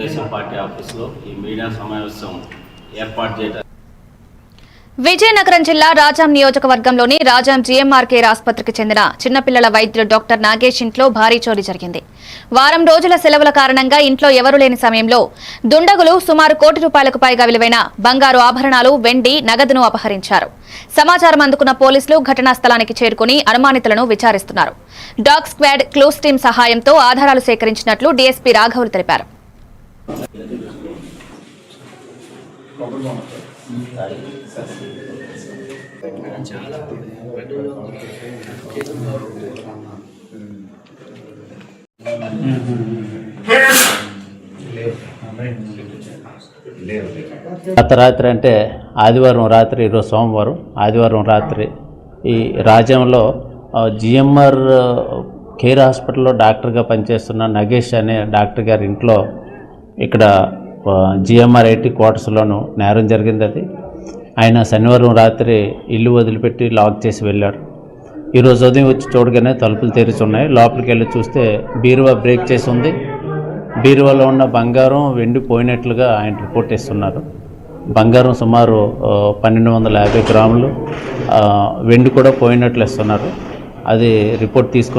Telugu Desam party ఆఫీసులో ఈ media సమావేశం ఏర్పాటు చేయడం. విజయనగరం జిల్లా రాజాం నియోజకవర్గంలోని రాజాం జీఎంఆర్ కేర్ ఆసుపత్రికి చెందిన చిన్నపిల్లల వైద్యులు డాక్టర్ నాగేష్ ఇంట్లో భారీ చోరీ జరిగింది. వారం రోజుల సెలవుల కారణంగా ఇంట్లో ఎవరూ లేని సమయంలో దుండగులు సుమారు ₹1 కోటి పైగా విలువైన బంగారు ఆభరణాలు, వెండి, నగదును అపహరించారు. సమాచారం అందుకున్న పోలీసులు ఘటనా స్థలానికి చేరుకుని అనుమానితులను విచారిస్తున్నారు. డాగ్ స్క్వాడ్, క్లూస్ టీం సహాయంతో ఆధారాలు సేకరించినట్లు డీఎస్పీ రాఘవులు తెలిపారు. రాత్రి అంటే ఆదివారం రాత్రి, ఈరోజు సోమవారం, ఆదివారం రాత్రి ఈ రాజ్యంలో జిఎంఆర్ కేర్ హాస్పిటల్లో డాక్టర్గా పనిచేస్తున్న నగేష్ అనే డాక్టర్ గారి ఇంట్లో ఇక్కడ జిఎంఆర్ 80 క్వార్టర్స్లోనూ నేరం జరిగింది. అది ఆయన శనివారం రాత్రి ఇల్లు వదిలిపెట్టి లాక్ చేసి వెళ్ళారు. ఈరోజు ఉదయం వచ్చి చూడగానే తలుపులు తెరిచి ఉన్నాయి. లోపలికి వెళ్ళి చూస్తే బీరువా బ్రేక్ చేసి ఉంది. బీరువాలో ఉన్న బంగారం, వెండి పోయినట్లుగా ఆయన రిపోర్ట్ ఇస్తున్నారు. బంగారం సుమారు 1250 గ్రాములు, వెండి కూడా పోయినట్లు ఇస్తున్నారు. అది రిపోర్ట్ తీసుకుని